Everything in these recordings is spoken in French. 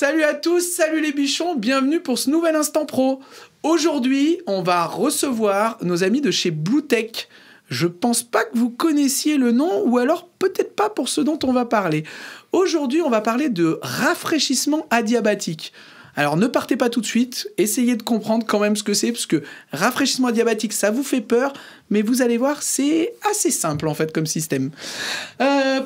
Salut à tous, salut les bichons, bienvenue pour ce nouvel Instant Pro. Aujourd'hui, on va recevoir nos amis de chez Bluetech. Je pense pas que vous connaissiez le nom, ou alors peut-être pas pour ce dont on va parler. Aujourd'hui, on va parler de rafraîchissement adiabatique. Alors ne partez pas tout de suite, essayez de comprendre quand même ce que c'est, parce que rafraîchissement adiabatique, ça vous fait peur, mais vous allez voir, c'est assez simple en fait comme système.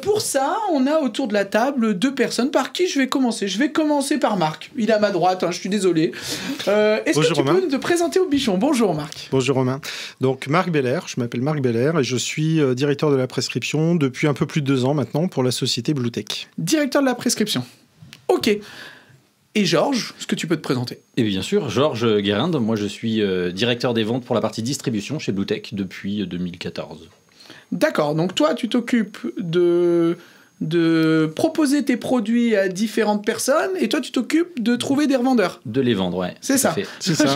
Pour ça, on a autour de la table deux personnes. Par qui je vais commencer? Je vais commencer par Marc. Il est à ma droite, hein, je suis désolé. Est-ce que tu peux te présenter au bichon? Bonjour Marc. Bonjour Romain. Donc Marc Belair, je m'appelle Marc Belair et je suis directeur de la prescription depuis un peu plus de 2 ans maintenant pour la société Bluetech. Directeur de la prescription. Ok. Et Georges, est-ce que tu peux te présenter? Et bien sûr, Georges Guérinde, moi je suis directeur des ventes pour la partie distribution chez Bluetech depuis 2014. D'accord, donc toi tu t'occupes de proposer tes produits à différentes personnes et toi tu t'occupes de trouver des revendeurs. De les vendre, ouais. C'est ça. C'est ça.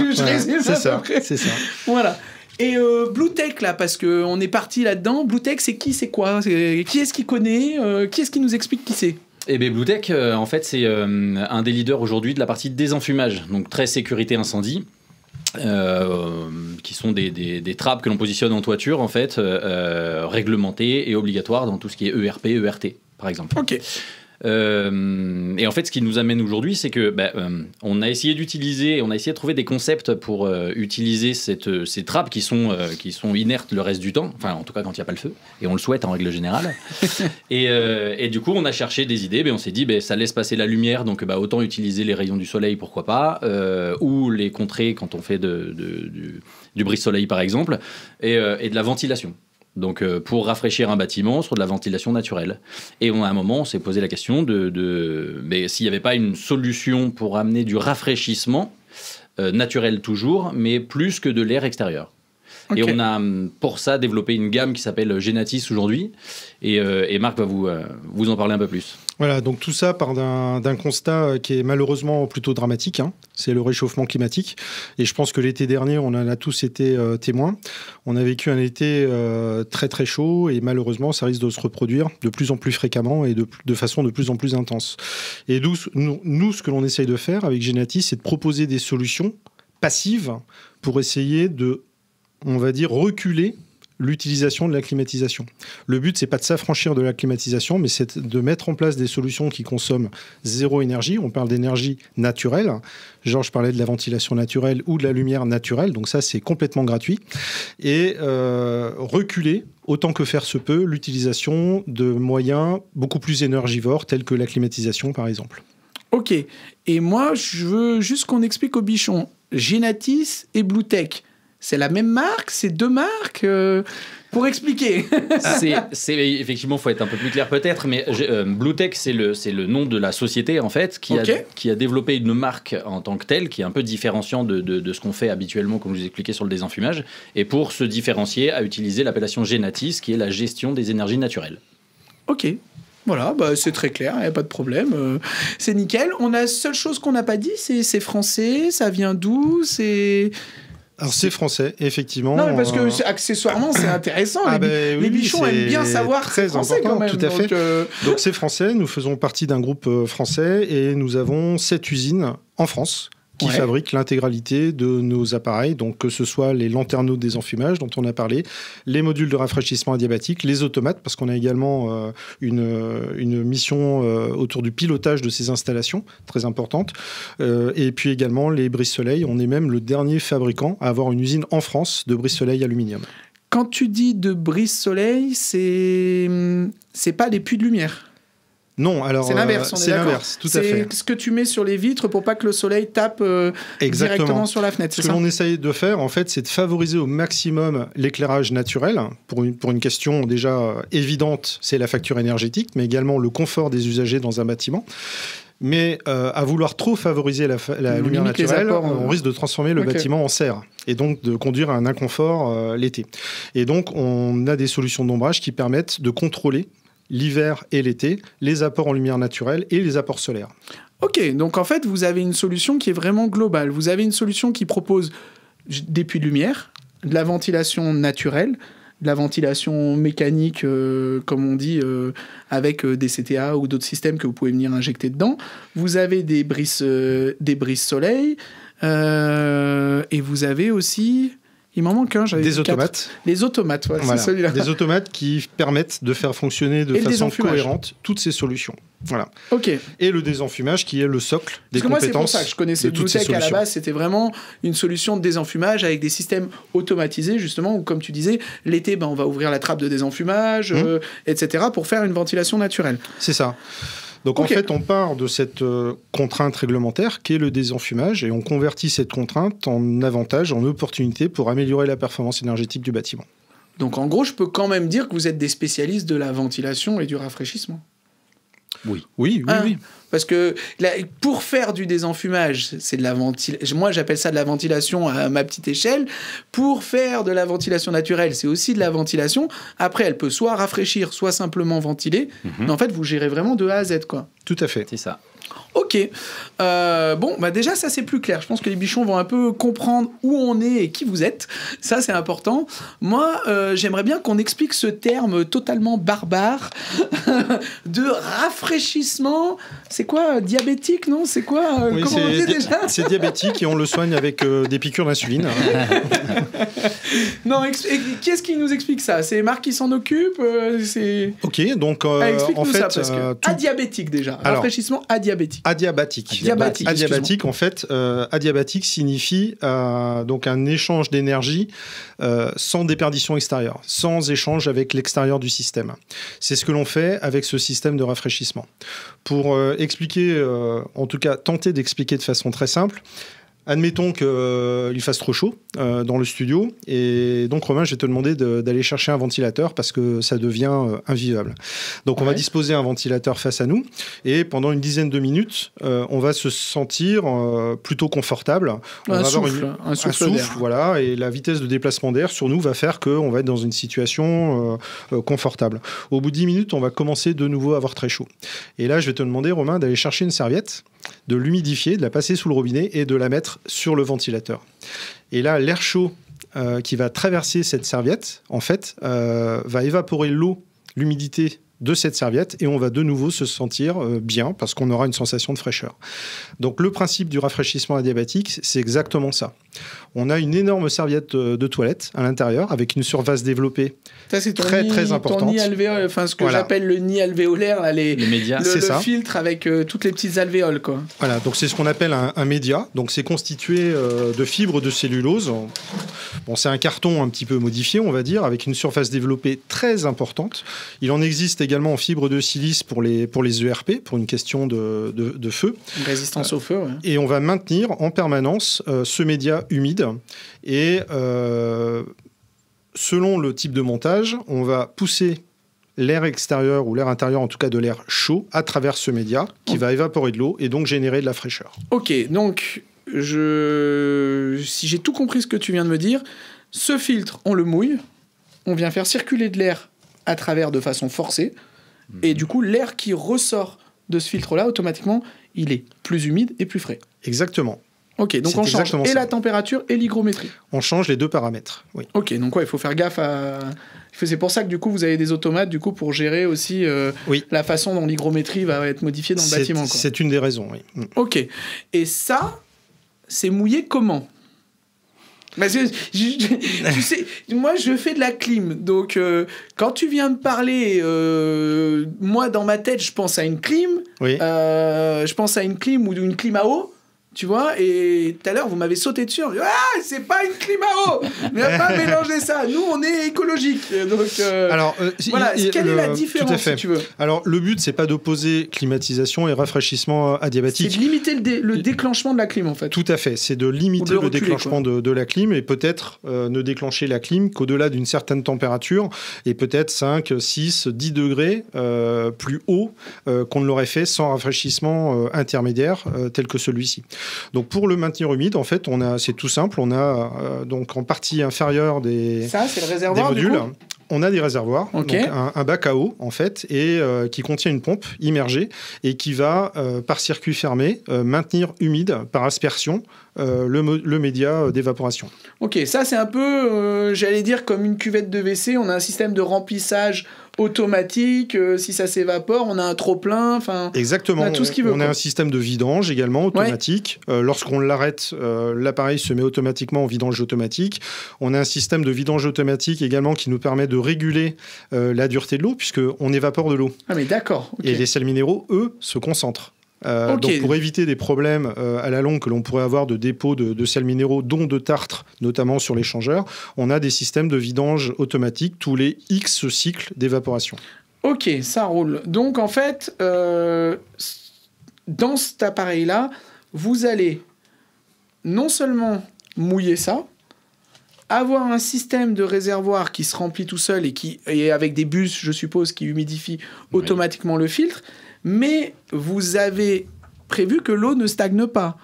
C'est ça. Voilà. Et Bluetech là, parce qu'on est parti là-dedans, Bluetech c'est qui, c'est quoi? Qui est-ce qui connaît? Qui est-ce qui nous explique qui c'est? Eh bien, Bluetech, en fait, c'est un des leaders aujourd'hui de la partie désenfumage, donc très sécurité incendie, qui sont des trappes que l'on positionne en toiture, en fait, réglementées et obligatoires dans tout ce qui est ERP, ERT, par exemple. Ok. Et en fait, ce qui nous amène aujourd'hui, c'est que on a essayé de trouver des concepts pour utiliser ces trappes qui sont inertes le reste du temps, enfin en tout cas quand il n'y a pas le feu, et on le souhaite en règle générale. et du coup, on a cherché des idées, on s'est dit ça laisse passer la lumière, donc autant utiliser les rayons du soleil, pourquoi pas, ou les contrer quand on fait du brise-soleil par exemple, et de la ventilation. Donc pour rafraîchir un bâtiment sur de la ventilation naturelle. Et à un moment, on s'est posé la question mais s'il n'y avait pas une solution pour amener du rafraîchissement naturel toujours, mais plus que de l'air extérieur. Okay. Et on a pour ça développé une gamme qui s'appelle Genatis aujourd'hui. Et Marc va vous en parler un peu plus. Voilà, donc tout ça part d'un constat qui est malheureusement plutôt dramatique, hein. C'est le réchauffement climatique. Et je pense que l'été dernier, on en a tous été témoins. On a vécu un été très très chaud et malheureusement, ça risque de se reproduire de plus en plus fréquemment et de façon de plus en plus intense. Et nous, ce que l'on essaye de faire avec Genatis, c'est de proposer des solutions passives pour essayer de, on va dire, reculer l'utilisation de la climatisation. Le but, c'est pas de s'affranchir de la climatisation, mais c'est de mettre en place des solutions qui consomment zéro énergie. On parle d'énergie naturelle. Georges parlait de la ventilation naturelle ou de la lumière naturelle. Donc ça, c'est complètement gratuit. Et reculer, autant que faire se peut, l'utilisation de moyens beaucoup plus énergivores, tels que la climatisation, par exemple. Ok. Et moi, je veux juste qu'on explique aux bichons. Genatis et Bluetech, c'est la même marque? C'est deux marques? Pour expliquer. Effectivement, il faut être un peu plus clair peut-être, mais Bluetech, c'est le nom de la société, en fait, qui a développé une marque en tant que telle, qui est un peu différenciant de ce qu'on fait habituellement, comme je vous expliquais sur le désenfumage, et pour se différencier, a utilisé l'appellation Genatis, qui est la gestion des énergies naturelles. Ok. Voilà, c'est très clair, il n'y a pas de problème. C'est nickel. La seule chose qu'on n'a pas dit, c'est français, ça vient d'où? Alors c'est français, effectivement. Non, mais parce que accessoirement, c'est intéressant. Les bichons aiment bien savoir que c'est français quand même. Tout à fait. Donc c'est français, nous faisons partie d'un groupe français et nous avons 7 usines en France qui fabriquent l'intégralité de nos appareils, donc que ce soit les lanterneaux de désenfumage dont on a parlé, les modules de rafraîchissement adiabatique, les automates, parce qu'on a également une mission autour du pilotage de ces installations, très importante, et puis également les brise-soleil. On est même le dernier fabricant à avoir une usine en France de brise-soleil aluminium. Quand tu dis de brise-soleil, c'est pas des puits de lumière? Non, alors c'est l'inverse, c'est l'inverse, tout à fait. C'est ce que tu mets sur les vitres pour pas que le soleil tape directement sur la fenêtre. Ce que l'on essaye de faire, en fait, c'est de favoriser au maximum l'éclairage naturel. Pour une question déjà évidente, c'est la facture énergétique, mais également le confort des usagers dans un bâtiment. Mais à vouloir trop favoriser la lumière naturelle, on risque de transformer le bâtiment en serre et donc de conduire à un inconfort l'été. Et donc, on a des solutions d'ombrage qui permettent de contrôler l'hiver et l'été, les apports en lumière naturelle et les apports solaires. Ok, donc en fait, vous avez une solution qui est vraiment globale. Vous avez une solution qui propose des puits de lumière, de la ventilation naturelle, de la ventilation mécanique, comme on dit, avec des CTA ou d'autres systèmes que vous pouvez venir injecter dedans. Vous avez des brises soleil, et vous avez aussi... Il m'en manque un, j'avais des dit automates. 4. Les automates, ouais, Voilà. c'est celui-là. Des automates qui permettent de faire fonctionner de façon cohérente toutes ces solutions. Voilà. Ok. Et le désenfumage qui est le socle des Parce que moi, c'est pour compétences ça que je connaissais de toutes ces Bluetech à la solutions. base. C'était vraiment une solution de désenfumage avec des systèmes automatisés, justement, où, comme tu disais, l'été, on va ouvrir la trappe de désenfumage, etc., pour faire une ventilation naturelle. C'est ça. Donc en fait, on part de cette contrainte réglementaire qui est le désenfumage et on convertit cette contrainte en avantage, en opportunité pour améliorer la performance énergétique du bâtiment. Donc en gros, je peux quand même dire que vous êtes des spécialistes de la ventilation et du rafraîchissement. Oui. Oui. Parce que pour faire du désenfumage, c'est de la ventilation. Moi, j'appelle ça de la ventilation à ma petite échelle. Pour faire de la ventilation naturelle, c'est aussi de la ventilation. Après, elle peut soit rafraîchir, soit simplement ventiler. Mais en fait, vous gérez vraiment de A à Z, quoi. Tout à fait. C'est ça. Ok. Déjà, ça, c'est plus clair. Je pense que les bichons vont un peu comprendre où on est et qui vous êtes. Ça, c'est important. Moi, j'aimerais bien qu'on explique ce terme totalement barbare de rafraîchissement. C'est quoi, diabétique, non? C'est quoi Oui, comment on dit déjà? c'est diabétique et on le soigne avec des piqûres d'insuline. Non, qui est-ce qui nous explique ça? C'est Marc qui s'en occupe? Ok, donc Explique-nous en fait... ça, parce que adiabétique déjà. Alors, rafraîchissement adiabétique. Adiabatique, en fait, adiabatique signifie donc un échange d'énergie sans déperdition extérieure, sans échange avec l'extérieur du système. C'est ce que l'on fait avec ce système de rafraîchissement. Pour expliquer, en tout cas tenter d'expliquer de façon très simple, admettons qu'il fasse trop chaud dans le studio, et donc Romain, je vais te demander d'aller chercher un ventilateur parce que ça devient invivable. Donc on va disposer un ventilateur face à nous, et pendant une dizaine de minutes, on va se sentir plutôt confortable. On va avoir un souffle, voilà, et la vitesse de déplacement d'air sur nous va faire qu'on va être dans une situation confortable. Au bout de 10 minutes, on va commencer de nouveau à avoir très chaud. Et là, je vais te demander, Romain, d'aller chercher une serviette, de l'humidifier, de la passer sous le robinet et de la mettre sur le ventilateur. Et là, l'air chaud qui va traverser cette serviette, en fait, va évaporer l'eau, l'humidité de cette serviette, et on va de nouveau se sentir bien parce qu'on aura une sensation de fraîcheur. Donc le principe du rafraîchissement adiabatique, c'est exactement ça. On a une énorme serviette de toilette à l'intérieur avec une surface développée très importante. Ton nid alvéolaire, enfin ce que j'appelle le nid alvéolaire, là, les médias, le filtre avec toutes les petites alvéoles, quoi. Voilà, donc c'est ce qu'on appelle un média. Donc c'est constitué de fibres de cellulose. Bon, c'est un carton un petit peu modifié, on va dire, avec une surface développée très importante. Il en existe également en fibre de silice pour les ERP, pour une question de feu. Une résistance au feu, ouais. Et on va maintenir en permanence ce média humide. Et selon le type de montage, on va pousser l'air extérieur ou l'air intérieur, en tout cas de l'air chaud, à travers ce média qui va évaporer de l'eau et donc générer de la fraîcheur. Ok, donc si j'ai tout compris ce que tu viens de me dire, ce filtre, on le mouille, on vient faire circuler de l'air à travers de façon forcée, et du coup, l'air qui ressort de ce filtre-là, automatiquement, il est plus humide et plus frais. Exactement. Ok, donc on change et la température et l'hygrométrie. On change les deux paramètres, oui. Ok, donc il faut faire gaffe à... C'est pour ça que du coup, vous avez des automates du coup, pour gérer aussi la façon dont l'hygrométrie va être modifiée dans le bâtiment. Quoi. C'est une des raisons, oui. Ok, et ça, c'est mouillé comment ? Parce que, tu sais, moi je fais de la clim, donc quand tu viens me parler, moi dans ma tête je pense à une clim, je pense à une clim ou une clim à eau, tu vois, et tout à l'heure vous m'avez sauté dessus, on dit, ah c'est pas une clim à eau, on n'a pas mélangé ça, nous on est écologique, donc alors voilà, quelle est la différence si tu veux ? Alors le but c'est pas d'opposer climatisation et rafraîchissement adiabatique. C'est de limiter le déclenchement de la clim en fait. Tout à fait, c'est de limiter le déclenchement de la clim et peut-être ne déclencher la clim qu'au-delà d'une certaine température et peut-être 5, 6, 10 degrés plus haut qu'on ne l'aurait fait sans rafraîchissement intermédiaire tel que celui-ci. Donc pour le maintenir humide, en fait, c'est tout simple. On a donc en partie inférieure ça, c'est le réservoir, des modules. On a des réservoirs, Ok. donc un bac à eau en fait, et qui contient une pompe immergée et qui va, par circuit fermé, maintenir humide par aspersion le média d'évaporation. Ok, ça c'est un peu, j'allais dire, comme une cuvette de WC. On a un système de remplissage automatique. Si ça s'évapore, on a un trop-plein. Enfin, Exactement. on a tout ce qu'il veut, On a quoi. un système de vidange également automatique. Lorsqu'on l'arrête, l'appareil se met automatiquement en vidange automatique. On a un système de vidange automatique également qui nous permet de réguler la dureté de l'eau, puisqu'on évapore de l'eau. Ah mais d'accord. ok. Et les sels minéraux, eux, se concentrent. Ok. Donc pour éviter des problèmes à la longue que l'on pourrait avoir de dépôt de sels minéraux, dont de tartre, notamment sur l'échangeur, on a des systèmes de vidange automatique tous les X cycles d'évaporation. Ok, ça roule. Donc en fait, dans cet appareil-là, vous allez non seulement mouiller ça, avoir un système de réservoir qui se remplit tout seul et avec des bus, je suppose, qui humidifient automatiquement le filtre, mais vous avez prévu que l'eau ne stagne pas.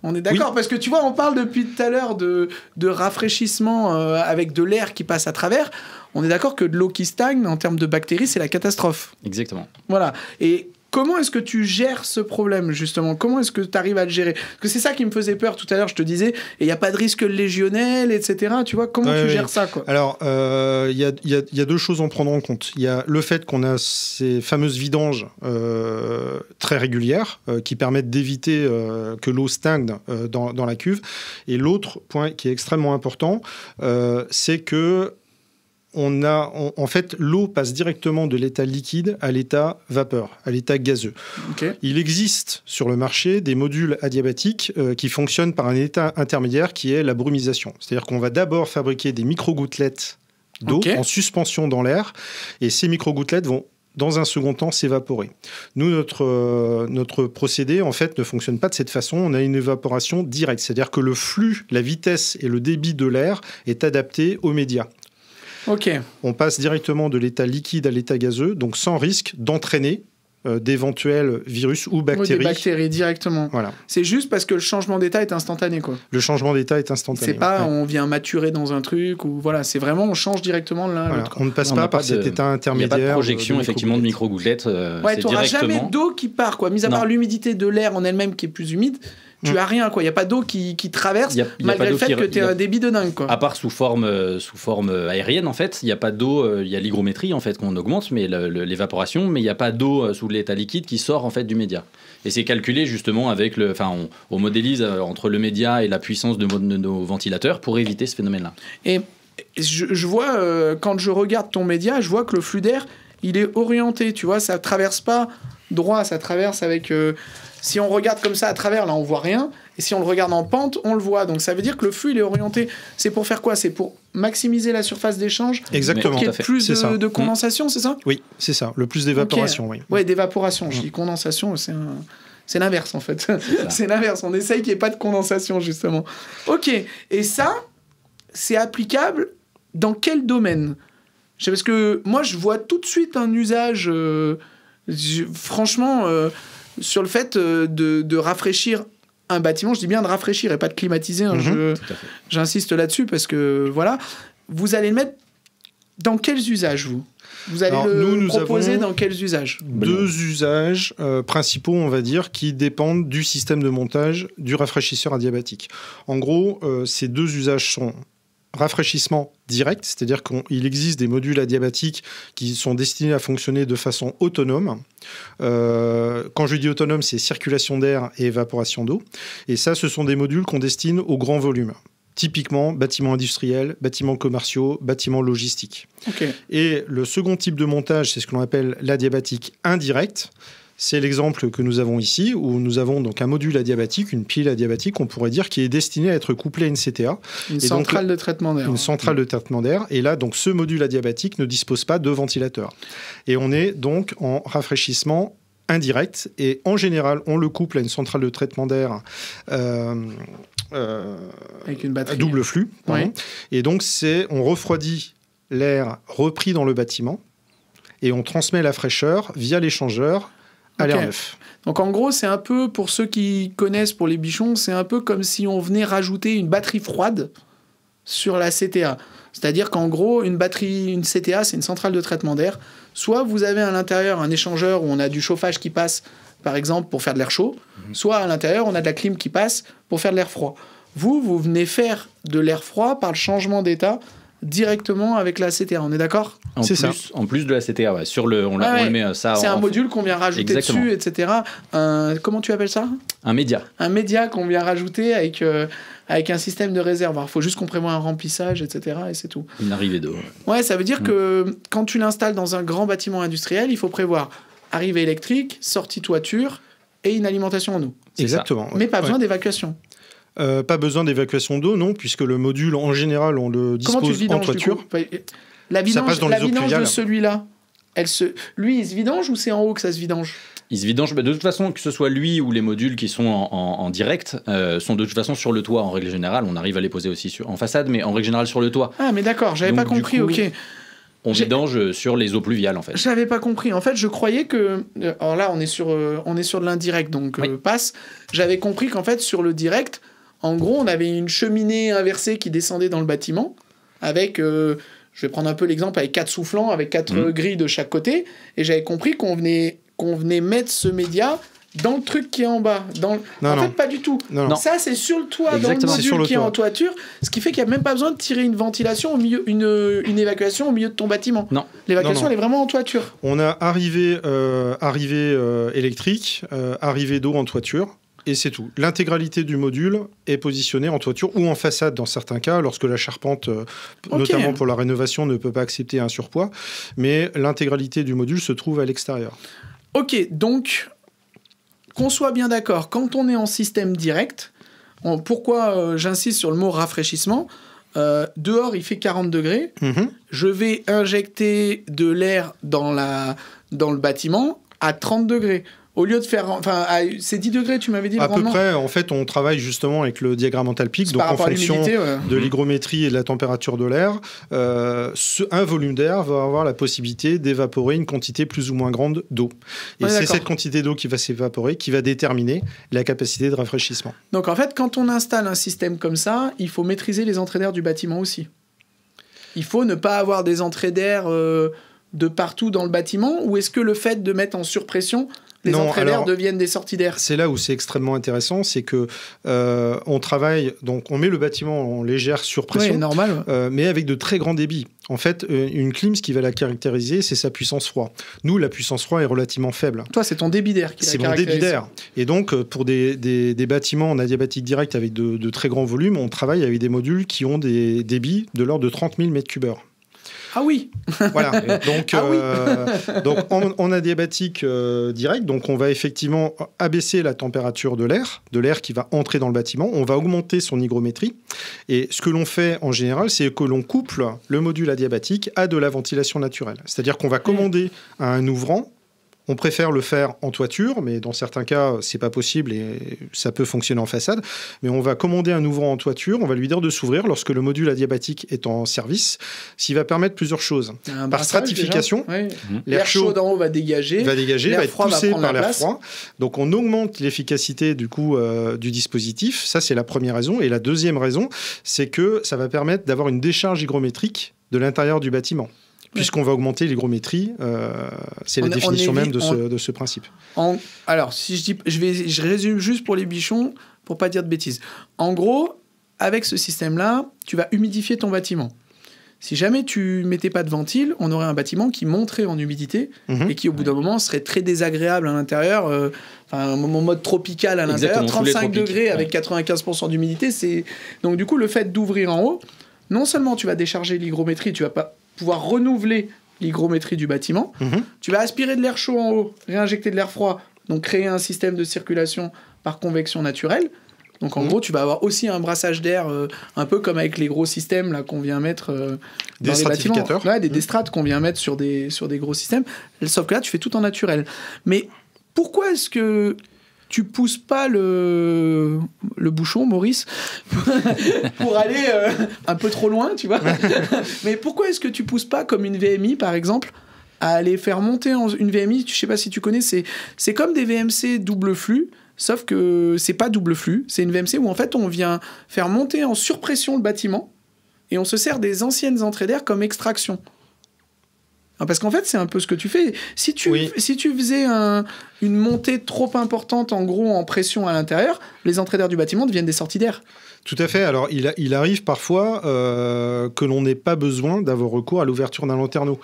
On est d'accord? Parce que tu vois, on parle depuis tout à l'heure de rafraîchissement avec de l'air qui passe à travers. On est d'accord que de l'eau qui stagne, en termes de bactéries, c'est la catastrophe. Exactement. Voilà. Et comment est-ce que tu gères ce problème, justement? Comment est-ce que tu arrives à le gérer? Parce que c'est ça qui me faisait peur tout à l'heure, je te disais, et il n'y a pas de risque légionnel, etc. Tu vois, comment tu gères ça, quoi? Alors, il y a deux choses à en prendre en compte. Il y a le fait qu'on a ces fameuses vidanges très régulières qui permettent d'éviter que l'eau stagne dans la cuve. Et l'autre point qui est extrêmement important, c'est que en fait, l'eau passe directement de l'état liquide à l'état vapeur, à l'état gazeux. Okay. Il existe sur le marché des modules adiabatiques qui fonctionnent par un état intermédiaire qui est la brumisation. C'est-à-dire qu'on va d'abord fabriquer des micro-gouttelettes d'eau en suspension dans l'air, et ces micro-gouttelettes vont dans un second temps s'évaporer. Nous, notre procédé, en fait, ne fonctionne pas de cette façon. On a une évaporation directe, c'est-à-dire que le flux, la vitesse et le débit de l'air est adapté aux médias. Ok. On passe directement de l'état liquide à l'état gazeux, donc sans risque d'entraîner d'éventuels virus ou bactéries. Des bactéries directement. Voilà. C'est juste parce que le changement d'état est instantané, quoi. Le changement d'état est instantané. C'est pas on vient maturer dans un truc, ou voilà, c'est vraiment on change directement l'un à l'autre. On ne passe pas par cet état intermédiaire. Il n'y a pas de projection effectivement de micro-gouttelettes. Ouais, tu n'auras jamais d'eau qui part, quoi. Mis à part l'humidité de l'air en elle-même qui est plus humide, tu as rien, quoi. Il n'y a pas d'eau qui traverse, malgré le fait que tu aies un débit de dingue, quoi. À part sous forme aérienne, en fait, il n'y a pas d'eau. Il y a l'hygrométrie, en fait, qu'on augmente, mais l'évaporation, mais il n'y a pas d'eau sous l'état liquide qui sort, en fait, du média. Et c'est calculé, justement, avec le... Enfin, on modélise entre le média et la puissance de nos ventilateurs pour éviter ce phénomène-là. Et je vois, quand je regarde ton média, je vois que le flux d'air, il est orienté, tu vois, ça traverse pas droit, ça traverse avec... si on regarde comme ça à travers, là, on voit rien. Et si on le regarde en pente, on le voit. Donc ça veut dire que le flux, il est orienté. C'est pour faire quoi? C'est pour maximiser la surface d'échange? Exactement. Qu'il y ait plus de condensation, c'est ça? Oui, c'est ça. Le plus d'évaporation, oui. Ouais, d'évaporation. Je dis condensation, c'est l'inverse, en fait. C'est l'inverse. On essaye qu'il n'y ait pas de condensation, justement. Ok. Et ça, c'est applicable dans quel domaine? Parce que moi, je vois tout de suite un usage, franchement, sur le fait de rafraîchir un bâtiment. Je dis bien de rafraîchir et pas de climatiser. Hein, j'insiste là-dessus parce que, voilà, vous allez le mettre dans quels usages, vous allez le proposer dans quels usages? Deux usages principaux, on va dire, qui dépendent du système de montage du rafraîchisseur adiabatique. En gros, ces deux usages sont rafraîchissement direct, c'est-à-dire qu'il existe des modules adiabatiques qui sont destinés à fonctionner de façon autonome. Quand je dis autonome, c'est circulation d'air et évaporation d'eau. Et ça, ce sont des modules qu'on destine au grand volume. Typiquement, bâtiments industriels, bâtiments commerciaux, bâtiments logistiques. Okay. Et le second type de montage, c'est ce que l'on appelle l'adiabatique indirect. C'est l'exemple que nous avons ici, où nous avons donc un module adiabatique, une pile adiabatique, on pourrait dire, qui est destiné à être couplé à une CTA. Une centrale de traitement d'air. Une centrale de traitement d'air. Et là, donc, ce module adiabatique ne dispose pas de ventilateur. Et on est donc en rafraîchissement indirect. Et en général, on le couple à une centrale de traitement d'air avec une batterie à double flux. Oui. Et donc, on refroidit l'air repris dans le bâtiment et on transmet la fraîcheur via l'échangeur à l'air neuf. Donc en gros, c'est un peu, pour ceux qui connaissent pour les bichons, c'est un peu comme si on venait rajouter une batterie froide sur la CTA. C'est-à-dire qu'en gros, une CTA, c'est une centrale de traitement d'air. Soit vous avez à l'intérieur un échangeur où on a du chauffage qui passe, par exemple, pour faire de l'air chaud, soit à l'intérieur, on a de la clim qui passe pour faire de l'air froid. Vous venez faire de l'air froid par le changement d'état directement avec la CTA, on est d'accord ? C'est ça. En plus de la CTA, ouais. On le met ça. C'est un module qu'on vient rajouter Exactement. dessus, etc. Comment tu appelles ça ? Un média. Un média qu'on vient rajouter avec un système de réserve. Alors, il faut juste qu'on prévoie un remplissage, etc. Et c'est tout. Une arrivée d'eau. Ouais, ça veut dire que quand tu l'installes dans un grand bâtiment industriel, il faut prévoir arrivée électrique, sortie toiture et une alimentation en eau. Exactement. Mais pas besoin d'évacuation. Pas besoin d'évacuation d'eau, non, puisque le module, en général, on le dispose en toiture. La vidange, ça passe dans les eaux pluviales. de celui-là, lui, il se vidange ou c'est en haut que ça se vidange ? Il se vidange. De toute façon, que ce soit lui ou les modules qui sont en direct, sont de toute façon sur le toit en règle générale. On arrive à les poser aussi en façade, mais en règle générale sur le toit. Ah, mais d'accord, j'avais pas compris, du coup, ok. On vidange sur les eaux pluviales, en fait. J'avais pas compris. En fait, je croyais que... Alors là, on est sur de l'indirect, donc Oui. passe. J'avais compris qu'en fait, sur le direct, en gros, on avait une cheminée inversée qui descendait dans le bâtiment, avec... je vais prendre un peu l'exemple, avec 4 soufflants, avec 4 grilles de chaque côté. Et j'avais compris qu'on venait mettre ce média dans le truc qui est en bas. En fait, pas du tout. Non. Ça, c'est sur le toit, Exactement. dans le C'est sur module le qui est toit. en toiture, ce qui fait qu'il n'y a même pas besoin de tirer une ventilation au milieu, une évacuation au milieu de ton bâtiment. Non. L'évacuation, Non. elle est vraiment en toiture. On a arrivée électrique, arrivée d'eau en toiture, et c'est tout. L'intégralité du module est positionnée en toiture ou en façade dans certains cas, lorsque la charpente, notamment pour la rénovation, ne peut pas accepter un surpoids. Mais l'intégralité du module se trouve à l'extérieur. Ok, donc, qu'on soit bien d'accord, quand on est en système direct, pourquoi j'insiste sur le mot rafraîchissement, dehors il fait 40 degrés, je vais injecter de l'air dans le bâtiment à 30 degrés. Au lieu de faire... Enfin, c'est 10 degrés, tu m'avais dit, le À peu rendement ? près, en fait, on travaille justement avec le diagramme Enthalpic, donc en fonction de l'hygrométrie et de la température de l'air, un volume d'air va avoir la possibilité d'évaporer une quantité plus ou moins grande d'eau. Et c'est cette quantité d'eau qui va s'évaporer qui va déterminer la capacité de rafraîchissement. Donc en fait, quand on installe un système comme ça, il faut maîtriser les entrées d'air du bâtiment aussi. Il faut ne pas avoir des entrées d'air de partout dans le bâtiment, ou est-ce que le fait de mettre en surpression... Les entrées d'air deviennent des sorties d'air. C'est là où c'est extrêmement intéressant, c'est que on travaille, donc on met le bâtiment en légère surpression, normal, mais avec de très grands débits. En fait, une clim, ce qui va la caractériser, c'est sa puissance froid. Nous, la puissance froid est relativement faible. Toi, c'est ton débit d'air qui la caractérise. C'est mon débit d'air. Et donc, pour des bâtiments en adiabatique direct avec de très grands volumes, on travaille avec des modules qui ont des débits de l'ordre de 30 000 m3. Ah oui. Voilà. Donc, donc en adiabatique direct, donc on va effectivement abaisser la température de l'air qui va entrer dans le bâtiment. On va augmenter son hygrométrie. Et ce que l'on fait en général, c'est que l'on couple le module adiabatique à de la ventilation naturelle. C'est-à-dire qu'on va commander à un ouvrant. On préfère le faire en toiture, mais dans certains cas, c'est pas possible et ça peut fonctionner en façade. Mais on va commander un ouvrant en toiture, on va lui dire de s'ouvrir lorsque le module adiabatique est en service, ce qui va permettre plusieurs choses. Par stratification, l'air chaud d'en haut va dégager, va être poussé par l'air froid. Donc on augmente l'efficacité du coup du dispositif. Ça, c'est la première raison. Et la deuxième raison, c'est que ça va permettre d'avoir une décharge hygrométrique de l'intérieur du bâtiment. Puisqu'on va augmenter l'hygrométrie, c'est la définition même de ce principe. Alors, si je résume juste pour les bichons, pour pas dire de bêtises. En gros, avec ce système-là, tu vas humidifier ton bâtiment. Si jamais tu mettais pas de ventile, on aurait un bâtiment qui monterait en humidité et qui, au bout d'un moment, serait très désagréable à l'intérieur. En mode tropical à l'intérieur, 35 degrés avec 95% d'humidité. Donc, du coup, le fait d'ouvrir en haut, non seulement tu vas décharger l'hygrométrie, tu vas pas pouvoir renouveler l'hygrométrie du bâtiment. Tu vas aspirer de l'air chaud en haut, réinjecter de l'air froid, donc créer un système de circulation par convection naturelle. Donc en gros, tu vas avoir aussi un brassage d'air, un peu comme avec les gros systèmes là, qu'on vient mettre dans les bâtiments. Des destrates qu'on vient mettre sur des gros systèmes. Sauf que là, tu fais tout en naturel. Mais pourquoi est-ce que tu pousses pas le bouchon, Maurice, pour aller un peu trop loin, tu vois. Mais pourquoi est-ce que tu pousses pas, comme une VMI, par exemple, à aller faire monter une VMI, je sais pas si tu connais, c'est comme des VMC double flux, sauf que c'est pas double flux, c'est une VMC où en fait on vient faire monter en surpression le bâtiment, et on se sert des anciennes entrées d'air comme extraction. Parce qu'en fait, c'est un peu ce que tu fais. Si tu faisais une montée trop importante, en gros, en pression à l'intérieur, les entrées d'air du bâtiment deviennent des sorties d'air. Tout à fait. Alors, il arrive parfois que l'on n'ait pas besoin d'avoir recours à l'ouverture d'un lanterneau,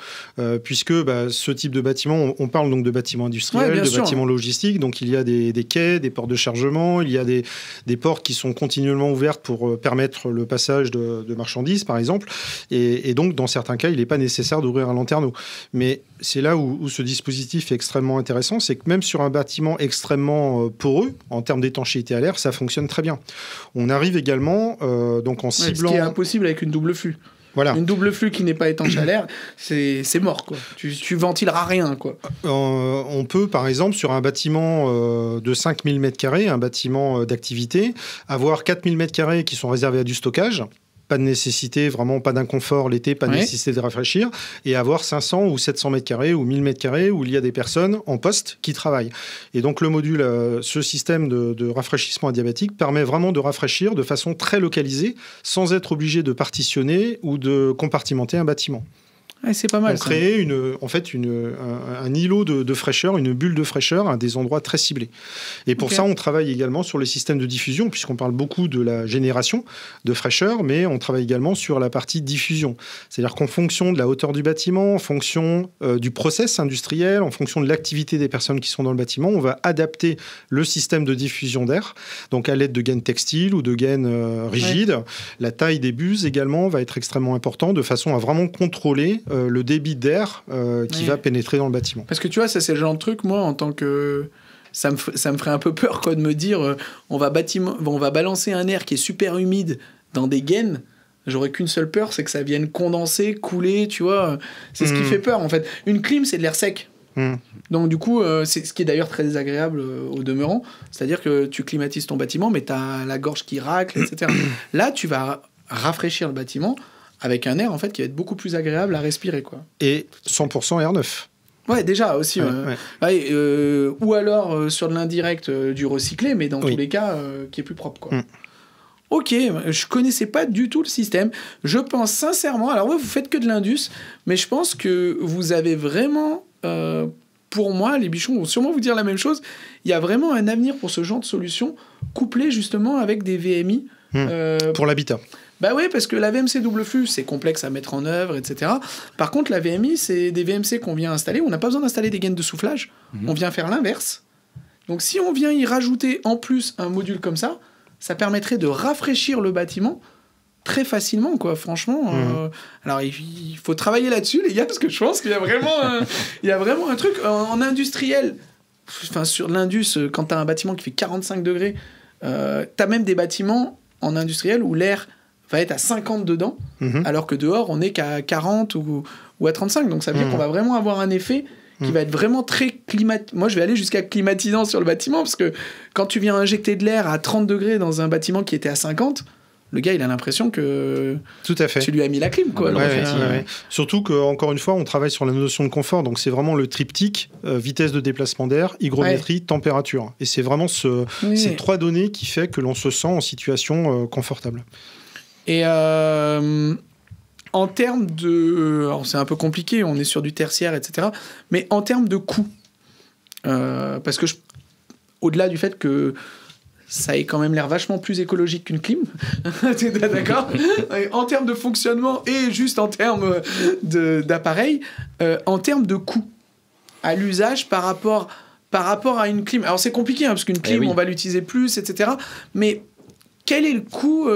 puisque ce type de bâtiment, on parle donc de bâtiments industriels, bâtiments logistiques, donc il y a des quais, des ports de chargement, il y a des portes qui sont continuellement ouvertes pour permettre le passage de marchandises, par exemple, et donc, dans certains cas, il n'est pas nécessaire d'ouvrir un lanterneau. Mais c'est là où ce dispositif est extrêmement intéressant, c'est que même sur un bâtiment extrêmement poreux, en termes d'étanchéité à l'air, ça fonctionne très bien. On arrive également, donc en ciblant... Ce qui est impossible avec une double flux. Voilà. Une double flux qui n'est pas étanche à l'air, c'est mort, quoi. Tu ventileras rien, quoi. On peut, par exemple, sur un bâtiment de 5000 m², un bâtiment d'activité, avoir 4000 m² qui sont réservés à du stockage. Pas de nécessité, vraiment pas d'inconfort l'été, pas de nécessité de rafraîchir, et avoir 500 ou 700 m² ou 1000 m² où il y a des personnes en poste qui travaillent. Et donc le module, ce système de rafraîchissement adiabatique permet vraiment de rafraîchir de façon très localisée, sans être obligé de partitionner ou de compartimenter un bâtiment. Ouais, c'est pas mal. On crée un îlot de fraîcheur, une bulle de fraîcheur à des endroits très ciblés. Et pour ça, on travaille également sur les systèmes de diffusion, puisqu'on parle beaucoup de la génération de fraîcheur, mais on travaille également sur la partie diffusion. C'est-à-dire qu'en fonction de la hauteur du bâtiment, en fonction du process industriel, en fonction de l'activité des personnes qui sont dans le bâtiment, on va adapter le système de diffusion d'air, donc à l'aide de gaines textiles ou de gaines rigides. Ouais. La taille des buses également va être extrêmement importante, de façon à vraiment contrôler le débit d'air qui va pénétrer dans le bâtiment. Parce que tu vois, ça c'est le genre de truc, moi, en tant que... Ça me ferait un peu peur, quoi, de me dire on va balancer un air qui est super humide dans des gaines. J'aurais qu'une seule peur, c'est que ça vienne condenser, couler, tu vois. C'est ce qui fait peur, en fait. Une clim, c'est de l'air sec. Donc du coup, c'est ce qui est d'ailleurs très désagréable au demeurant. C'est-à-dire que tu climatises ton bâtiment, mais tu as la gorge qui racle, etc. Là, tu vas rafraîchir le bâtiment avec un air, en fait, qui va être beaucoup plus agréable à respirer, quoi. Et 100% air neuf. Ouais, déjà, aussi. Ou alors, sur de l'indirect, du recyclé, mais dans tous les cas, qui est plus propre, quoi. Ok, je connaissais pas du tout le système. Je pense sincèrement... Alors, vous faites que de l'indus, mais je pense que vous avez vraiment... pour moi, les bichons vont sûrement vous dire la même chose. Il y a vraiment un avenir pour ce genre de solution, couplé justement avec des VMI. Pour l'habitat. Bah oui, parce que la VMC double flux, c'est complexe à mettre en œuvre, etc. Par contre, la VMI, c'est des VMC qu'on vient installer. On n'a pas besoin d'installer des gaines de soufflage. On vient faire l'inverse. Donc, si on vient y rajouter en plus un module comme ça, ça permettrait de rafraîchir le bâtiment très facilement, quoi. Franchement, alors il faut travailler là-dessus, les gars, parce que je pense qu'il y a vraiment un truc en industriel. Enfin, sur l'indus, quand tu as un bâtiment qui fait 45 degrés, tu as même des bâtiments en industriel où l'air va être à 50 dedans, alors que dehors, on n'est qu'à 40 ou à 35. Donc, ça veut dire qu'on va vraiment avoir un effet qui va être vraiment très climatisant. Moi, je vais aller jusqu'à climatisant sur le bâtiment, parce que quand tu viens injecter de l'air à 30 degrés dans un bâtiment qui était à 50, le gars, il a l'impression que tout à fait. Tu lui as mis la clim, quoi. Surtout qu'encore une fois, on travaille sur la notion de confort. Donc, c'est vraiment le triptyque, vitesse de déplacement d'air, hygrométrie, température. Et c'est vraiment ces trois données qui fait que l'on se sent en situation confortable. Et en termes de... alors c'est un peu compliqué, on est sur du tertiaire, etc. Mais en termes de coût, parce que au-delà du fait que ça ait quand même l'air vachement plus écologique qu'une clim, t'es d'accord? En termes de fonctionnement et juste en termes d'appareil, en termes de coût à l'usage par rapport à une clim. Alors c'est compliqué, hein, parce qu'une clim, on va l'utiliser plus, etc. Mais... quel est le coût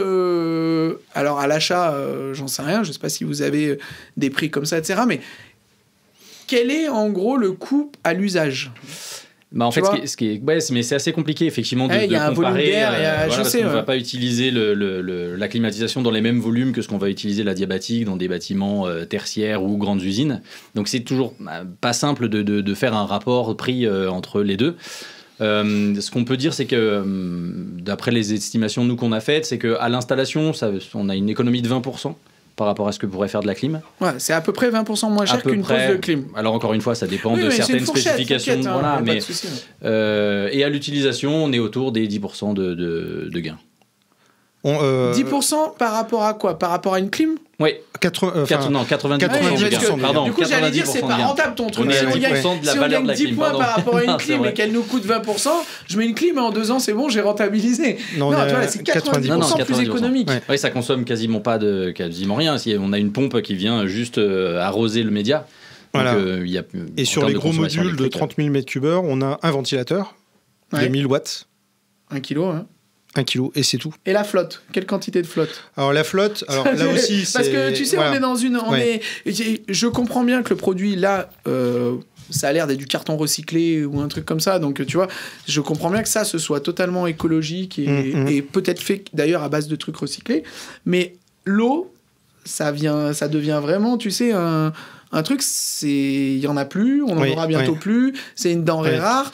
alors à l'achat, j'en sais rien, je ne sais pas si vous avez des prix comme ça, etc. Mais quel est en gros le coût à l'usage? Bah en fait, mais c'est assez compliqué effectivement de comparer. Parce qu'on ne va pas utiliser la climatisation dans les mêmes volumes que ce qu'on va utiliser l'adiabatique dans des bâtiments tertiaires ou grandes usines. Donc c'est toujours pas simple de faire un rapport prix entre les deux. Ce qu'on peut dire, c'est que d'après les estimations nous qu'on a faites, c'est qu'à l'installation, on a une économie de 20% par rapport à ce que pourrait faire de la clim. Ouais, c'est à peu près 20% moins cher qu'une pose de clim. Alors encore une fois, ça dépend de certaines spécifications. Et à l'utilisation, on est autour des 10% de gains. 10% par rapport à quoi? Par rapport à une clim? Oui. 90%. 90%. Pardon. Du coup, j'allais dire, c'est pas rentable ton truc. On est à Si on 10% gagne, de la si on valeur gagne de la 10 clim, points pardon. par rapport à une Non, c'est clim vrai. et qu'elle nous coûte 20%, je mets une clim et en 2 ans, c'est bon, j'ai rentabilisé. Non, Non, on est tu vois, à c'est 90% 90%. plus économique. Ouais. Oui, ça consomme quasiment rien. Si on a une pompe qui vient juste arroser le média. Voilà. Donc, il y a, Et sur les gros modules de 30 000 m3, on a un ventilateur de 1000 watts, 1 kilo, hein. 1 kg, et c'est tout. Et la flotte? Quelle quantité de flotte? Alors la flotte, alors là aussi, Parce que tu sais, voilà. on est dans une. Ouais. Je comprends bien que le produit, là, ça a l'air d'être du carton recyclé ou un truc comme ça. Donc, tu vois, je comprends bien que ça, ce soit totalement écologique et peut-être fait d'ailleurs à base de trucs recyclés. Mais l'eau, ça devient vraiment, tu sais, un truc, il y en a plus, on en aura bientôt plus, c'est une denrée rare.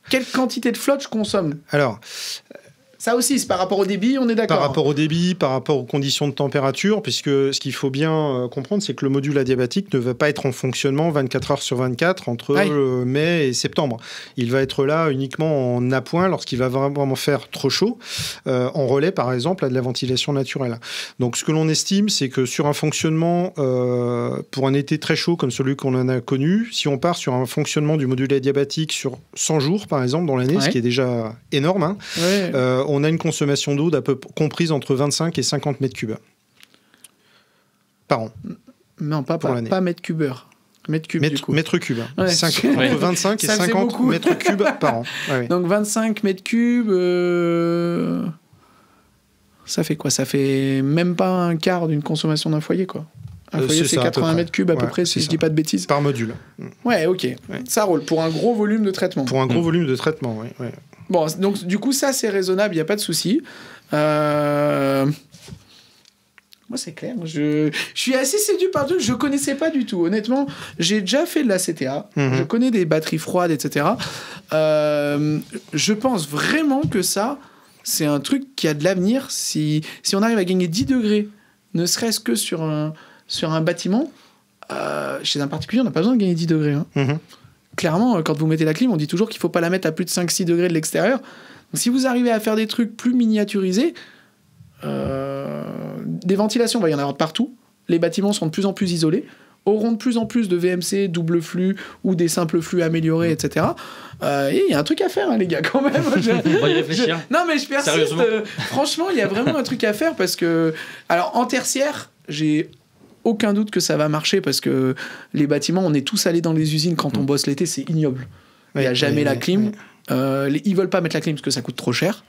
Quelle quantité de flotte je consomme? Alors, ça aussi, c'est par rapport au débit, on est d'accord. par rapport au débit, par rapport aux conditions de température, puisque ce qu'il faut bien comprendre, c'est que le module adiabatique ne va pas être en fonctionnement 24 heures sur 24 entre mai et septembre. Il va être là uniquement en appoint lorsqu'il va vraiment faire trop chaud, en relais par exemple à de la ventilation naturelle. Donc ce que l'on estime, c'est que sur un fonctionnement pour un été très chaud comme celui qu'on en a connu, si on part sur un fonctionnement du module adiabatique sur 100 jours par exemple dans l'année, ce qui est déjà énorme, hein, on a une consommation d'eau d'à peu comprise entre 25 et 50 mètres cubes par an. Non, pas mètre cubeur. Mètre cube, du coup. Mètre cube. Ouais. Entre 25 et 50 mètres cubes par an. Ouais. Donc 25 mètres cubes, ça fait quoi? Ça fait même pas un quart d'une consommation d'un foyer, quoi. Un foyer, c'est 80 mètres cubes à peu près, si je dis pas de bêtises. Par module. Ouais, ok. Ouais. Ça roule pour un gros volume de traitement. Pour un gros volume de traitement, oui. Ouais. Bon, donc du coup, ça, c'est raisonnable, il n'y a pas de souci. Moi, c'est clair. Je suis assez séduit par le truc. Je ne connaissais pas du tout. Honnêtement, j'ai déjà fait de la CTA. Je connais des batteries froides, etc. Je pense vraiment que ça, c'est un truc qui a de l'avenir. Si on arrive à gagner 10 degrés, ne serait-ce que sur un bâtiment, chez un particulier, on n'a pas besoin de gagner 10 degrés. Hein. Clairement, quand vous mettez la clim, on dit toujours qu'il ne faut pas la mettre à plus de 5-6 degrés de l'extérieur. Donc, si vous arrivez à faire des trucs plus miniaturisés, des ventilations, il va y en avoir partout. Les bâtiments seront de plus en plus isolés, auront de plus en plus de VMC, double flux ou des simples flux améliorés, etc. Et il y a un truc à faire, hein, les gars, quand même. On va y réfléchir. Non, mais je persiste. Franchement, il y a vraiment un truc à faire parce que... Alors, en tertiaire, j'ai aucun doute que ça va marcher parce que les bâtiments, on est tous allés dans les usines quand on bosse l'été, c'est ignoble. Il n'y a jamais la clim. Ils veulent pas mettre la clim parce que ça coûte trop cher.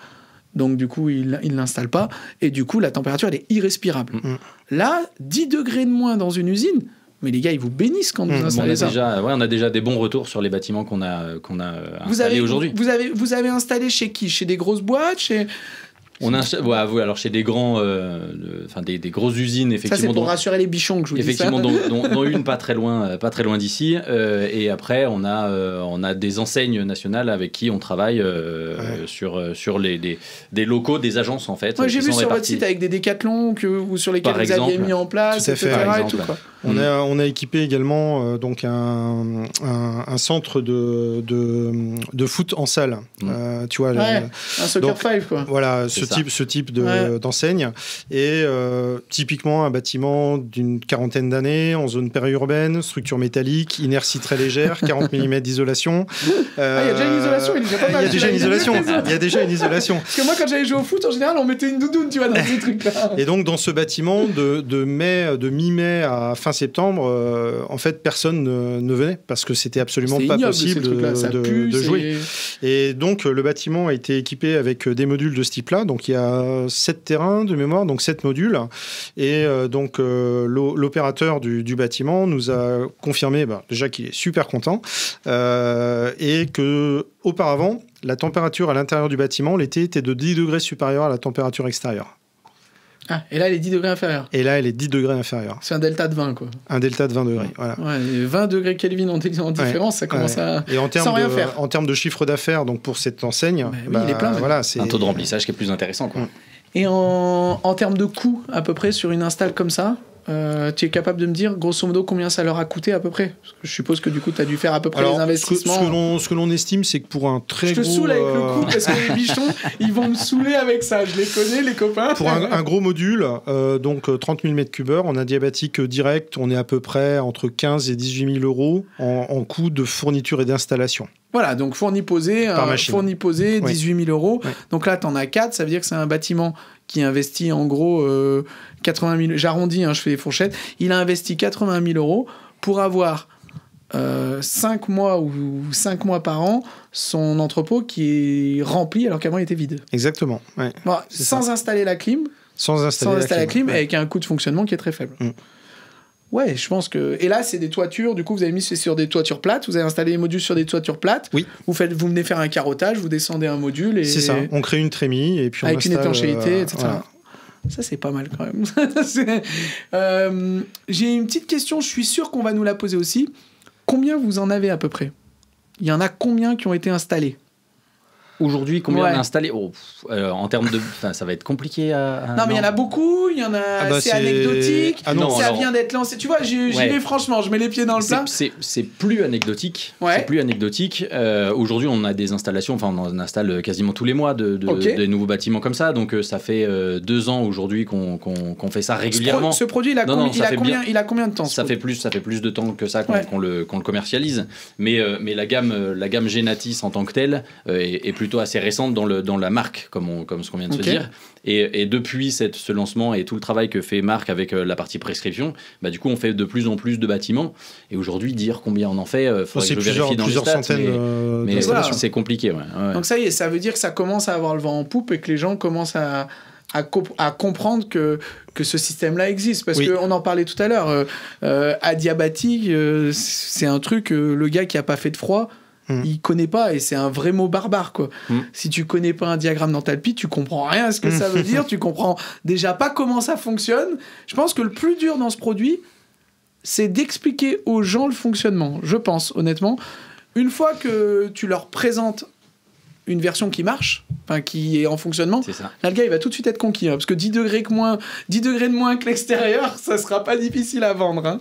Donc, du coup, ils ne l'installent pas. Et du coup, la température, elle est irrespirable. Là, 10 degrés de moins dans une usine, mais les gars, ils vous bénissent quand vous installez ça. On a déjà des bons retours sur les bâtiments qu'on a installés aujourd'hui. Vous avez installé chez qui? Chez des grosses boîtes? On a, alors chez des grands, des grosses usines, effectivement. Ça, c'est pour rassurer les bichons que je vous dis ça. Effectivement, dont une pas très loin d'ici. Et après, on a des enseignes nationales avec qui on travaille sur des locaux, des agences, en fait. Moi, j'ai vu sur votre site avec des décathlons ou sur lesquels vous aviez mis en place, etc. On a équipé également donc un centre de foot en salle. Tu vois, un soccer 5, quoi. Voilà, ce type d'enseigne. Et typiquement, un bâtiment d'une quarantaine d'années, en zone périurbaine, structure métallique, inertie très légère, 40 mm d'isolation. Il y a déjà une isolation, il est déjà pas mal. Il y a déjà une isolation. Parce que moi, quand j'allais jouer au foot, en général, on mettait une doudoune, tu vois, dans ces trucs-là. Et donc, dans ce bâtiment, de mi-mai à fin septembre, en fait, personne ne venait parce que c'était absolument pas possible de jouer. Et donc, le bâtiment a été équipé avec des modules de ce type-là. Donc, il y a 7 terrains de mémoire, donc 7 modules. Et donc, l'opérateur du bâtiment nous a confirmé déjà qu'il est super content et que auparavant, la température à l'intérieur du bâtiment, l'été, était de 10 degrés supérieure à la température extérieure. Ah, et là, elle est 10 degrés inférieure. Et là, elle est 10 degrés inférieure. C'est un delta de 20, quoi. Un delta de 20 degrés, voilà. Ouais, 20 degrés Kelvin en différence, ça commence à... Et en sans rien faire. En termes de chiffre d'affaires, donc pour cette enseigne... il est plein. Voilà, c'est un taux de remplissage qui est plus intéressant, quoi. Et en termes de coût, à peu près, sur une install comme ça, Tu es capable de me dire, grosso modo, combien ça leur a coûté à peu près? Parce que je suppose que du coup, tu as dû faire à peu près les investissements. Ce que l'on estime, c'est que pour un très gros... Je te saoule avec le coup, parce que les bichons, ils vont me saouler avec ça. Je les connais, les copains. Pour un gros module, donc 30 000 m3, en adiabatique direct, on est à peu près entre 15 et 18 000 euros en coût de fourniture et d'installation. Voilà, donc fourni posé, 18 000 euros. Ouais. Donc là, tu en as 4, ça veut dire que c'est un bâtiment qui investit en gros 80 000... J'arrondis, je fais les fourchettes. Il a investi 80 000 euros pour avoir 5 mois ou 5 mois par an son entrepôt qui est rempli alors qu'avant il était vide. Exactement. Ouais. Bon, sans installer la clim. Sans installer la clim, ouais. Avec un coût de fonctionnement qui est très faible. Ouais, je pense que... Et là, c'est des toitures. Du coup, vous avez mis sur des toitures plates. Vous avez installé les modules sur des toitures plates. Oui. Vous venez faire un carottage, vous descendez un module et... C'est ça. On crée une trémie et puis on avec une étanchéité, etc. Voilà. Ça, c'est pas mal quand même. J'ai une petite question. Je suis sûr qu'on va nous la poser aussi. Combien vous en avez à peu près? Il y en a combien qui ont été installés? Aujourd'hui, combien on a installé? En termes de... Enfin, ça va être compliqué à... Non, mais il y en a beaucoup. Il y en a... c'est anecdotique. Ah non, ça vient d'être lancé. Tu vois, j'y vais franchement. Je mets les pieds dans le plat. C'est plus anecdotique. Ouais. C'est plus anecdotique. Aujourd'hui, on a des installations. Enfin, on installe quasiment tous les mois des nouveaux bâtiments comme ça. Donc, ça fait 2 ans aujourd'hui qu'on fait ça régulièrement. Ce produit, il a combien de temps? Ça fait plus de temps que ça qu'on le commercialise. Mais la gamme Genatis en tant que telle est plutôt assez récente dans la marque, comme ce qu'on vient de se dire. Et depuis ce lancement et tout le travail que fait Marc avec la partie prescription, du coup, on fait de plus en plus de bâtiments. Et aujourd'hui, dire combien on en fait, faudrait que je vérifie dans les stats. Mais voilà, c'est compliqué. Ouais. Donc ça y est, ça veut dire que ça commence à avoir le vent en poupe et que les gens commencent à comprendre que ce système-là existe. Parce qu'on en parlait tout à l'heure. Adiabatique, c'est un truc, le gars qui n'a pas fait de froid, il connaît pas, et c'est un vrai mot barbare, quoi. Si tu connais pas un diagramme d'enthalpie, tu comprends rien à ce que ça veut dire, tu comprends déjà pas comment ça fonctionne. Je pense que le plus dur dans ce produit, c'est d'expliquer aux gens le fonctionnement. Je pense, honnêtement. Une fois que tu leur présentes une version qui marche, qui est en fonctionnement, là, le gars, il va tout de suite être conquis. Parce que 10 degrés de moins que l'extérieur, ça sera pas difficile à vendre.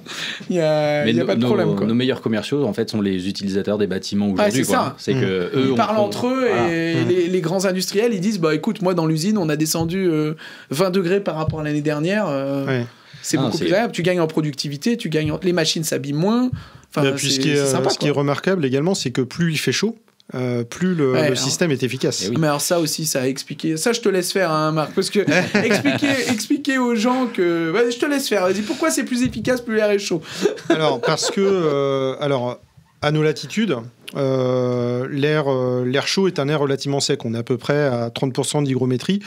Il y a pas de problème. Nos meilleurs commerciaux, en fait, sont les utilisateurs des bâtiments aujourd'hui. C'est que eux, ils parlent entre eux, et les grands industriels, ils disent, écoute, moi, dans l'usine, on a descendu 20 degrés par rapport à l'année dernière. C'est beaucoup plus agréable. Tu gagnes en productivité, les machines s'abîment moins. Puis ce qui est remarquable également, c'est que plus il fait chaud, plus le système est efficace. Mais alors ça aussi, ça a expliqué. Ça, je te laisse faire, Marc, parce que expliquer aux gens que... je te laisse faire. Vas-y, pourquoi c'est plus efficace, plus l'air est chaud? Alors, parce que... à nos latitudes, l'air chaud est un air relativement sec. On est à peu près à 30% d'hygrométrie.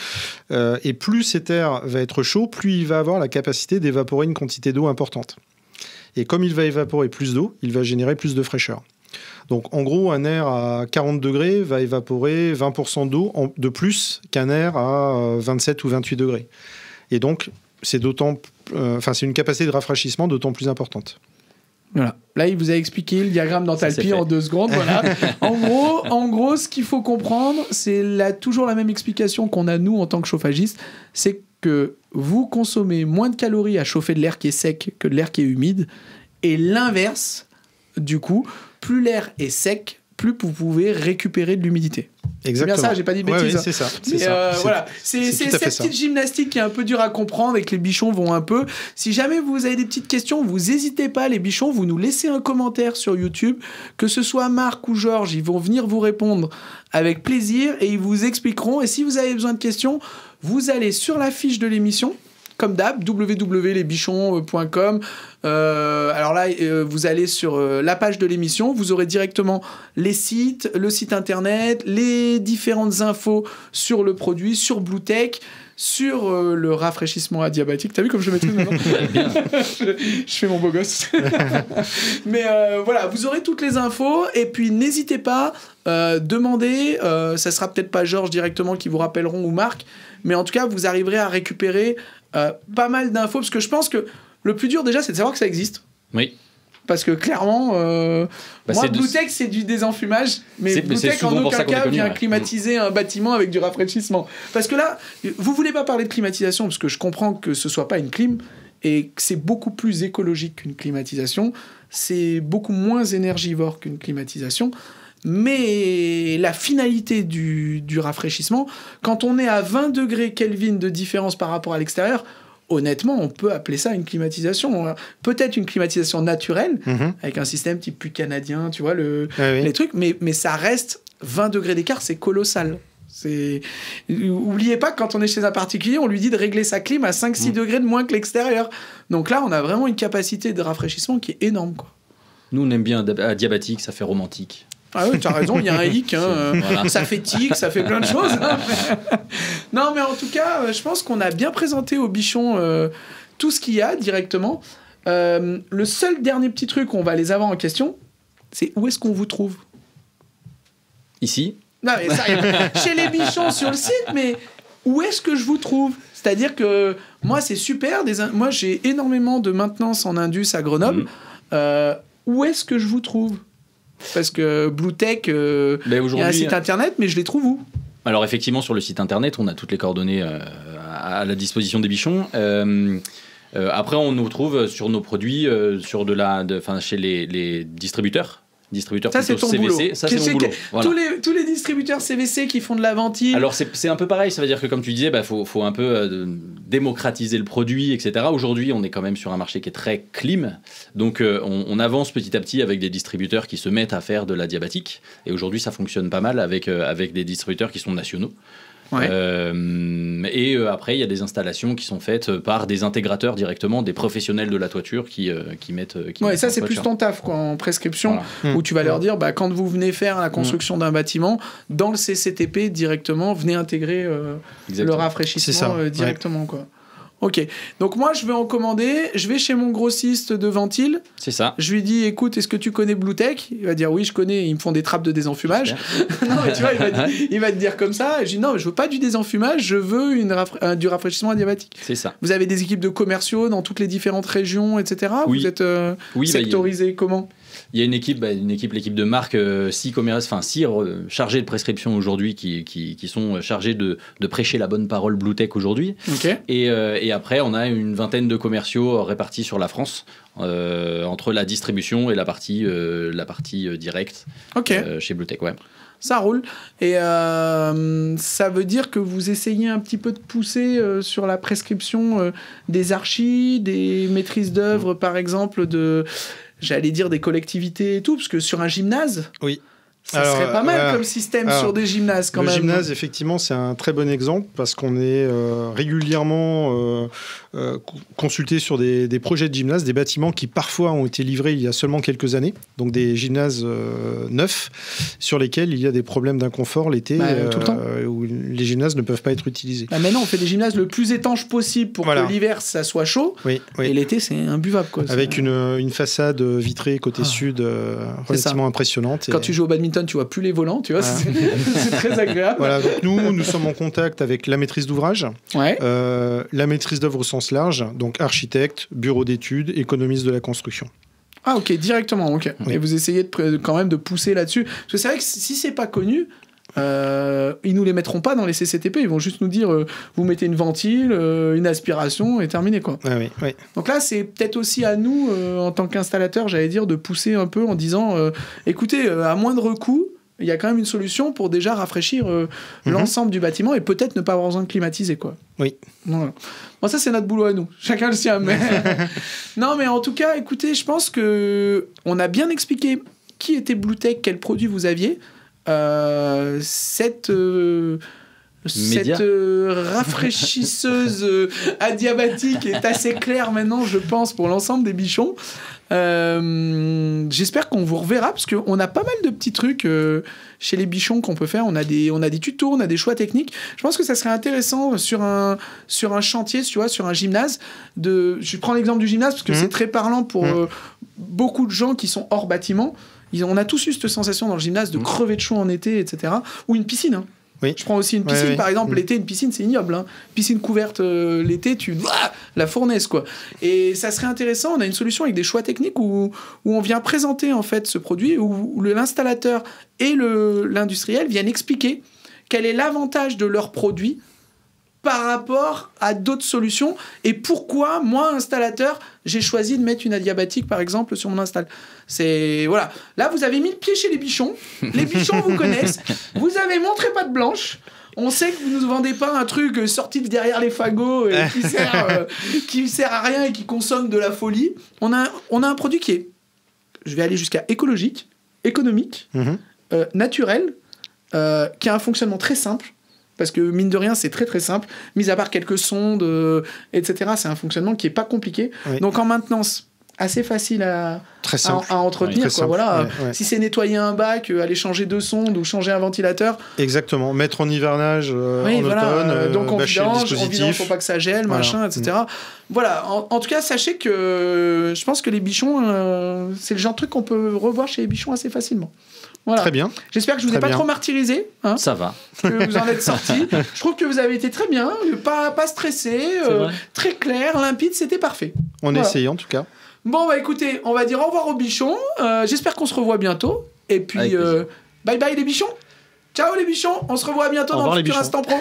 Et plus cet air va être chaud, plus il va avoir la capacité d'évaporer une quantité d'eau importante. Et comme il va évaporer plus d'eau, il va générer plus de fraîcheur. Donc, en gros, un air à 40 degrés va évaporer 20% d'eau de plus qu'un air à 27 ou 28 degrés. Et donc, c'est une capacité de rafraîchissement d'autant plus importante. Voilà. Là, il vous a expliqué le diagramme d'enthalpie en 2 secondes. Voilà. En gros, ce qu'il faut comprendre, c'est toujours la même explication qu'on a, nous, en tant que chauffagistes. C'est que vous consommez moins de calories à chauffer de l'air qui est sec que de l'air qui est humide. Et l'inverse, du coup, plus l'air est sec, plus vous pouvez récupérer de l'humidité. Exactement. C'est bien ça, j'ai pas dit de bêtises. C'est ça. Voilà. C'est cette petite gymnastique qui est un peu dure à comprendre et que les bichons vont un peu. Si jamais vous avez des petites questions, vous n'hésitez pas, les bichons, vous nous laissez un commentaire sur YouTube, que ce soit Marc ou Georges, ils vont venir vous répondre avec plaisir et ils vous expliqueront. Et si vous avez besoin de questions, vous allez sur la fiche de l'émission, comme d'hab, www.lesbichons.com. Alors là, vous allez sur la page de l'émission, vous aurez directement les sites, le site internet, les différentes infos sur le produit, sur Bluetech, sur le rafraîchissement adiabatique. T'as vu comme je maîtrise maintenant? Je fais mon beau gosse. Mais voilà, vous aurez toutes les infos et puis n'hésitez pas, demandez. Ça sera peut-être pas Georges directement qui vous rappelleront ou Marc, mais en tout cas, vous arriverez à récupérer pas mal d'infos parce que je pense que le plus dur déjà, c'est de savoir que ça existe. Oui. Parce que clairement, moi, Bluetech, c'est du désenfumage, mais Bluetech en aucun cas vient climatiser un bâtiment avec du rafraîchissement. Parce que là, vous voulez pas parler de climatisation, parce que je comprends que ce soit pas une clim, et que c'est beaucoup plus écologique qu'une climatisation, c'est beaucoup moins énergivore qu'une climatisation. Mais la finalité du rafraîchissement, quand on est à 20 degrés Kelvin de différence par rapport à l'extérieur, honnêtement, on peut appeler ça une climatisation. Peut-être une climatisation naturelle, avec un système type plus canadien, tu vois, les trucs, mais ça reste 20 degrés d'écart, c'est colossal. Oubliez pas que quand on est chez un particulier, on lui dit de régler sa clim à 5-6 degrés de moins que l'extérieur. Donc là, on a vraiment une capacité de rafraîchissement qui est énorme, quoi. Nous, on aime bien adiabatique, ça fait romantique. Ah oui, tu as raison, il y a un hic, voilà. Ça fait tic, ça fait plein de choses. Non, mais en tout cas, je pense qu'on a bien présenté au bichon tout ce qu'il y a directement. Le seul dernier petit truc, on va les avoir en question, c'est où est-ce qu'on vous trouve ? Ici ? Non, mais ça, chez les bichons sur le site, mais où est-ce que je vous trouve ? C'est-à-dire que moi, c'est super. Moi, j'ai énormément de maintenance en Indus à Grenoble. Où est-ce que je vous trouve ? Parce que Bluetech, il y a un site internet, mais je les trouve où ? Alors effectivement, sur le site internet, on a toutes les coordonnées à la disposition des bichons. Après, on nous trouve sur nos produits, chez les distributeurs. Ça, c'est ton CVC, boulot. Ça, c'est mon boulot. Voilà. Tous les distributeurs CVC qui font de la ventile. Alors, c'est un peu pareil. Ça veut dire que, comme tu disais, faut un peu démocratiser le produit, etc. Aujourd'hui, on est quand même sur un marché qui est très clim. Donc, on avance petit à petit avec des distributeurs qui se mettent à faire de l'adiabatique. Et aujourd'hui, ça fonctionne pas mal avec des distributeurs qui sont nationaux. Ouais. Après, il y a des installations qui sont faites par des intégrateurs directement, des professionnels de la toiture qui mettent. Ouais, ça, c'est plus ton taf, quoi, en prescription, voilà. Où tu vas leur dire, quand vous venez faire la construction d'un bâtiment, dans le CCTP directement, venez intégrer le rafraîchissement directement, quoi. Ok, donc moi je vais en commander, je vais chez mon grossiste de ventile. C'est ça. Je lui dis, écoute, est-ce que tu connais Bluetech ? Il va dire, oui, je connais, ils me font des trappes de désenfumage. Non, mais tu vois, il va te dire comme ça. Et je dis, non, je veux pas du désenfumage, je veux du rafraîchissement adiabatique. C'est ça. Vous avez des équipes de commerciaux dans toutes les différentes régions, etc. Oui. Vous êtes sectorisés comment ? Il y a une équipe, l'équipe de marque, 6 chargés de prescription aujourd'hui qui sont chargés de prêcher la bonne parole Bluetech aujourd'hui. Okay. Et après, on a une vingtaine de commerciaux répartis sur la France, entre la distribution et la partie directe chez Bluetech. Ouais. Ça roule. Et ça veut dire que vous essayez un petit peu de pousser sur la prescription des archis, des maîtrises d'œuvre, par exemple, j'allais dire des collectivités et tout, parce que sur un gymnase, ça serait pas mal comme système sur des gymnases quand même. Le gymnase, effectivement, c'est un très bon exemple parce qu'on est régulièrement consulté sur des projets de gymnase, des bâtiments qui parfois ont été livrés il y a seulement quelques années, donc des gymnases neufs sur lesquels il y a des problèmes d'inconfort l'été, tout le temps. Où les gymnases ne peuvent pas être utilisés. Maintenant, on fait des gymnases le plus étanches possible pour que l'hiver, ça soit chaud, et l'été, c'est imbuvable. Quoi. Avec une façade vitrée côté sud relativement impressionnante. Quand tu joues au badminton, tu vois plus les volants, tu vois, c'est très agréable. Voilà, donc nous sommes en contact avec la maîtrise d'ouvrage, la maîtrise d'œuvre au sens large, donc architecte, bureau d'études, économiste de la construction. Ah ok, directement, ok. Oui. Et vous essayez quand même de pousser là-dessus. Parce que c'est vrai que si c'est pas connu, ils nous les mettront pas dans les CCTP, ils vont juste nous dire vous mettez une ventile, une aspiration et terminé quoi. Oui. Donc là c'est peut-être aussi à nous en tant qu'installateur, j'allais dire, de pousser un peu en disant écoutez, à moindre coût, il y a quand même une solution pour déjà rafraîchir l'ensemble du bâtiment et peut-être ne pas avoir besoin de climatiser quoi. Oui. Voilà. Bon, ça c'est notre boulot à nous, chacun le sien. Mais non mais en tout cas, écoutez, je pense que on a bien expliqué qui était Bluetech, quel produit vous aviez. Cette rafraîchisseuse adiabatique est assez claire maintenant, je pense, pour l'ensemble des bichons. J'espère qu'on vous reverra parce qu'on a pas mal de petits trucs chez les bichons qu'on peut faire. On a des tutos, on a des choix techniques. Je pense que ça serait intéressant sur un chantier, tu vois, sur un gymnase. Je prends l'exemple du gymnase parce que c'est très parlant pour beaucoup de gens qui sont hors bâtiment. On a tous eu cette sensation dans le gymnase de crever de chaud en été, etc. Ou une piscine. Hein. Oui. Je prends aussi une piscine, par exemple. L'été, une piscine, c'est ignoble. Hein. Piscine couverte l'été, la fournaise, quoi. Et ça serait intéressant. On a une solution avec des choix techniques où on vient présenter, en fait, ce produit, où l'installateur et l'industriel viennent expliquer quel est l'avantage de leur produit par rapport à d'autres solutions et pourquoi, moi, installateur, j'ai choisi de mettre une adiabatique, par exemple, sur mon install. C'est... Voilà. Là, vous avez mis le pied chez les bichons. Les bichons vous connaissent. Vous avez montré patte blanche. On sait que vous ne nous vendez pas un truc sorti de derrière les fagots qui sert à rien et qui consomme de la folie. On a un produit qui est, je vais aller jusqu'à écologique, économique, naturel, qui a un fonctionnement très simple. Parce que, mine de rien, c'est très très simple. Mis à part quelques sondes, etc., c'est un fonctionnement qui n'est pas compliqué. Oui. Donc, en maintenance, assez facile à entretenir. Ouais, quoi. Voilà. Ouais. Si c'est nettoyer un bac, aller changer 2 sondes ou changer un ventilateur. Exactement. Mettre en hivernage, en automne. Donc, on vidange, il ne faut pas que ça gèle, machin, etc. Voilà. En tout cas, sachez que je pense que les bichons, c'est le genre de truc qu'on peut revoir chez les bichons assez facilement. Voilà. Très bien. J'espère que je vous ai pas trop martyrisé. Hein, ça va. Que vous en êtes sortis. Je trouve que vous avez été très bien, pas stressé, très clair, limpide, c'était parfait. On essaye en tout cas. Bon, bah écoutez, on va dire au revoir aux bichons. J'espère qu'on se revoit bientôt. Et puis, bye bye les bichons. Ciao les bichons. On se revoit bientôt dans le futur Instant Pro.